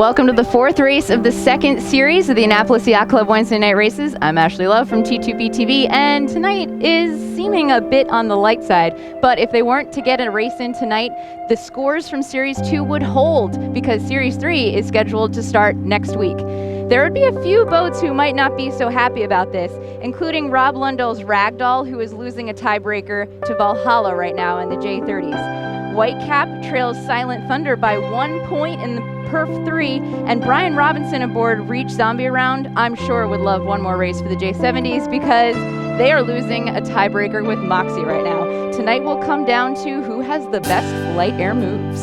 Welcome to the fourth race of the second series of the Annapolis Yacht Club Wednesday night races. I'm Ashley Love from T2B TV, and tonight is seeming a bit on the light side. But if they weren't to get a race in tonight, the scores from Series 2 would hold because Series 3 is scheduled to start next week. There would be a few boats who might not be so happy about this, including Rob Lundell's Ragdoll, who is losing a tiebreaker to Valhalla right now in the J30s. Whitecap trails Silent Thunder by 1 point in the PHrF 3, and Brian Robinson aboard Reach Zombie Around, I'm sure would love one more race for the J70s because they are losing a tiebreaker with Moxie right now. Tonight will come down to who has the best light air moves.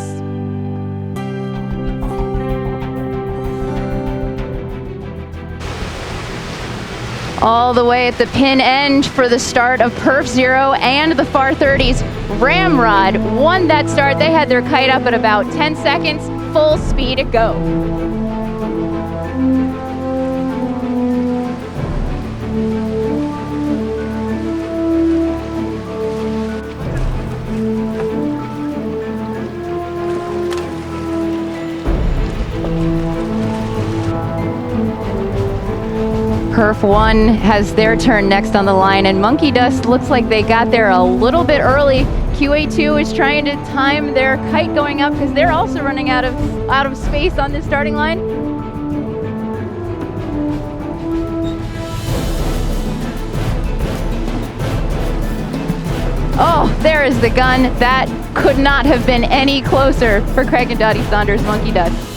All the way at the pin end for the start of PHrF 0 and the Far 30s, Ramrod won that start. They had their kite up at about 10 seconds, full speed to go. PHrF 1 has their turn next on the line, and Monkey Dust looks like they got there a little bit early. QA2 is trying to time their kite going up because they're also running out of space on this starting line. Oh, there is the gun. That could not have been any closer for Craig and Dottie Saunders' Monkey Dust.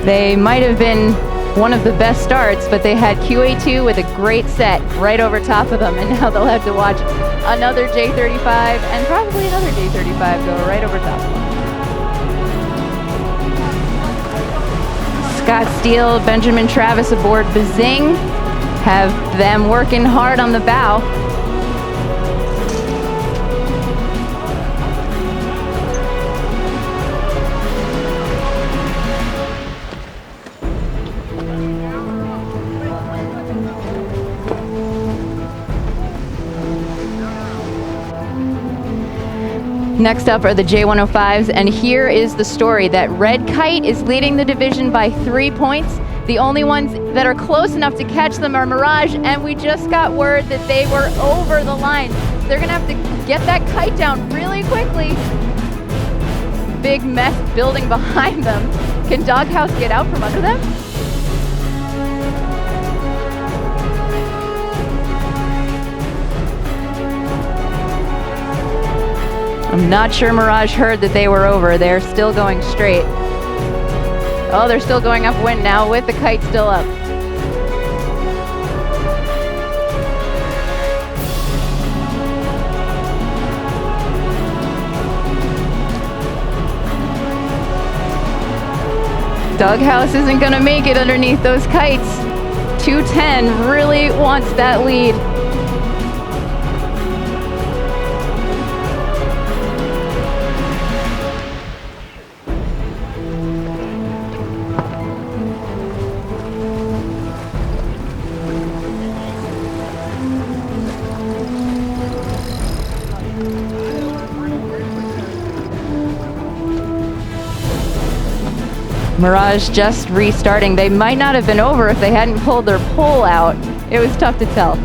They might have been one of the best starts, but they had QA2 with a great set right over top of them, and now they'll have to watch another J35 and probably another J35 go right over top of them. Scott Steele, Benjamin Travis aboard Bazing, have them working hard on the bow. Next up are the J105s, and here is the story that Red Kite is leading the division by 3 points. The only ones that are close enough to catch them are Mirage, and we just got word that they were over the line. They're gonna have to get that kite down really quickly. Big mess building behind them. Can Doghouse get out from under them? I'm not sure Mirage heard that they were over. They're still going straight. Oh, they're still going upwind now with the kite still up. Doghouse isn't gonna make it underneath those kites. 210 really wants that lead. Mirage just restarting. They might not have been over if they hadn't pulled their pole out. It was tough to tell.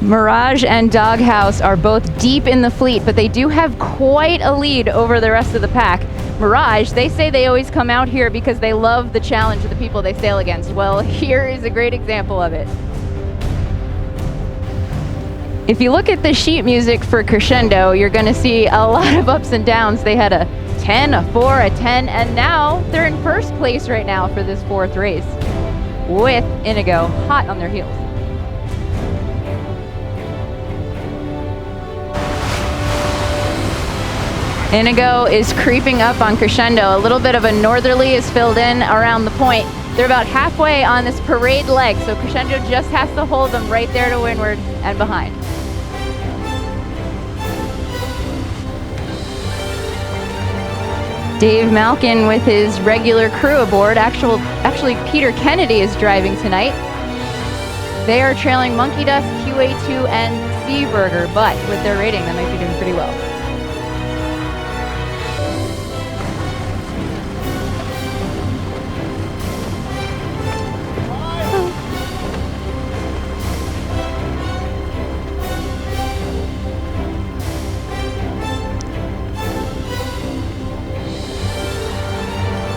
Mirage and Doghouse are both deep in the fleet, but they do have quite a lead over the rest of the pack. Mirage, they say they always come out here because they love the challenge of the people they sail against. Well, here is a great example of it. If you look at the sheet music for Crescendo, you're going to see a lot of ups and downs. They had a 10, a 4, a 10, and now they're in first place right now for this fourth race with Inigo hot on their heels. Inigo is creeping up on Crescendo. A little bit of a northerly is filled in around the point. They're about halfway on this parade leg, so Crescendo just has to hold them right there to windward and behind. Dave Malkin with his regular crew aboard. Actually, Peter Kennedy is driving tonight. They are trailing Monkey Dust, QA2, and Seaburger, but with their rating, they might be doing pretty well.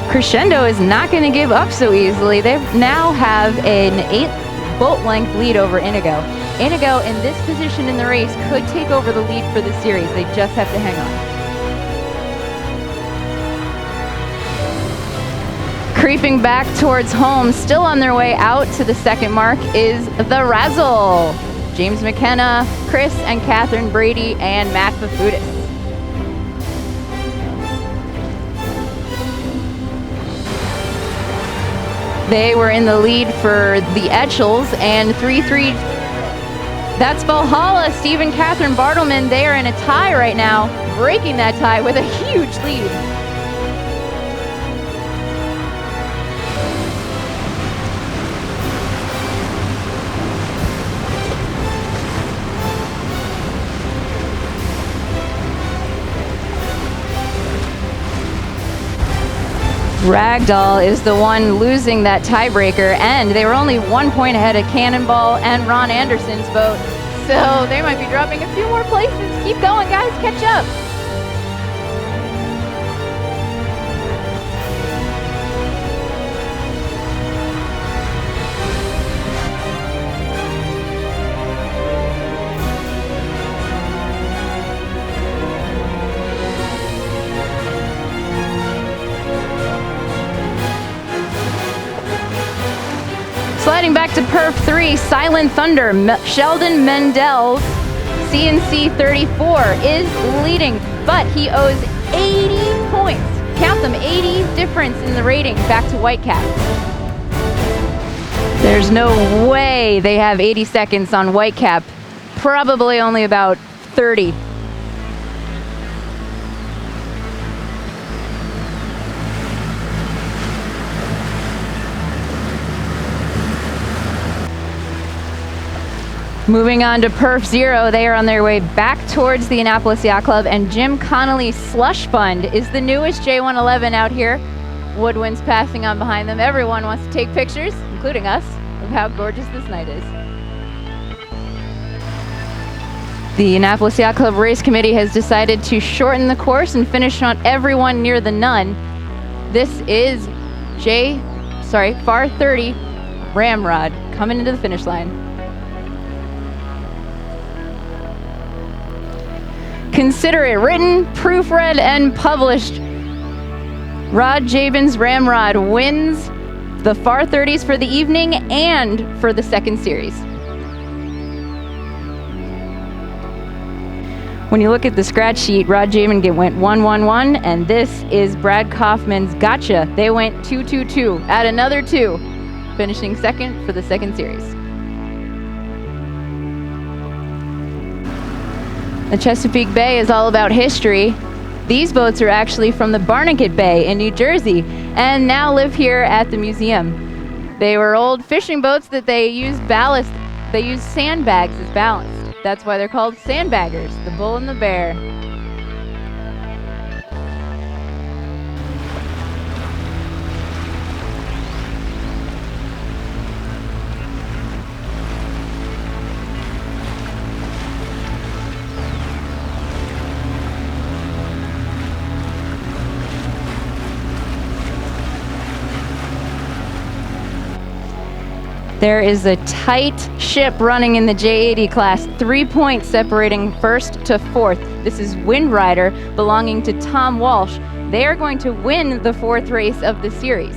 Crescendo is not going to give up so easily. They now have an 8-boat length lead over Inigo. Inigo, in this position in the race, could take over the lead for the series. They just have to hang on. Creeping back towards home, still on their way out to the second mark, is the Razzle. James McKenna, Chris and Catherine Brady, and Matt Fafudis. They were in the lead for the Etchells, and 3-3. That's Valhalla, Steve and Catherine Bartleman. They are in a tie right now, breaking that tie with a huge lead. Ragdoll is the one losing that tiebreaker, and they were only 1 point ahead of Cannonball and Ron Anderson's boat, so they might be dropping a few more places. Keep going, guys, catch up. Sliding back to Perf 3, Silent Thunder, Sheldon Mendel's CNC 34 is leading, but he owes 80 points. Count them, 80 difference in the rating back to Whitecap. There's no way they have 80 seconds on Whitecap. Probably only about 30. Moving on to Perf 0, they are on their way back towards the Annapolis Yacht Club, and Jim Connolly's Slush Fund is the newest J111 out here. Woodwinds passing on behind them. Everyone wants to take pictures, including us, of how gorgeous this night is. The Annapolis Yacht Club Race Committee has decided to shorten the course and finish on everyone near the Nun. This is FAR 30 Ramrod coming into the finish line. Consider it written, proofread, and published. Rod Jabin's Ramrod wins the FAR 30s for the evening and for the second series. When you look at the scratch sheet, Rod Jabin went 1-1-1, and this is Brad Kaufman's Gotcha. They went 2-2-2, add another 2, finishing second for the second series. The Chesapeake Bay is all about history. These boats are actually from the Barnegat Bay in New Jersey and now live here at the museum. They were old fishing boats that they used ballast. They used sandbags as ballast. That's why they're called sandbaggers, the bull and the bear. There is a tight ship running in the J80 class, 3 points separating first to fourth. This is Wind Rider, belonging to Tom Walsh. They are going to win the fourth race of the series.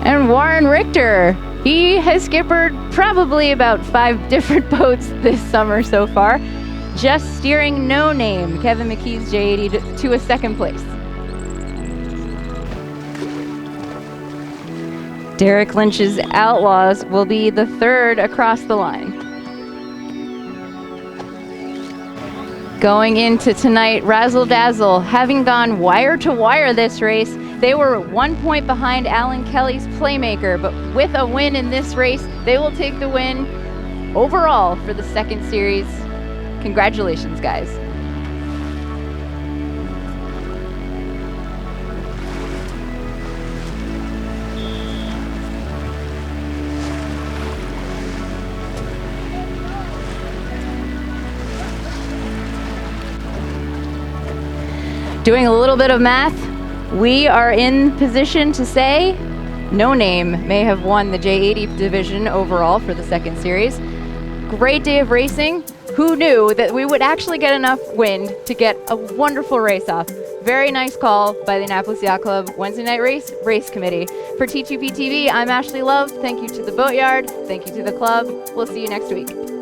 And Warren Richter, he has skippered probably about 5 different boats this summer so far, just steering No Name, Kevin McKee's J80 to a 2nd place. Derek Lynch's Outlaws will be the 3rd across the line. Going into tonight, Razzle Dazzle, having gone wire to wire this race, they were 1 point behind Alan Kelly's Playmaker, but with a win in this race, they will take the win overall for the 2nd series. Congratulations, guys. Doing a little bit of math, we are in position to say No Name may have won the J80 division overall for the 2nd series. Great day of racing. Who knew that we would actually get enough wind to get a wonderful race off? Very nice call by the Annapolis Yacht Club Wednesday Night Race Committee. For T2P TV, I'm Ashley Love. Thank you to the Boatyard. Thank you to the club. We'll see you next week.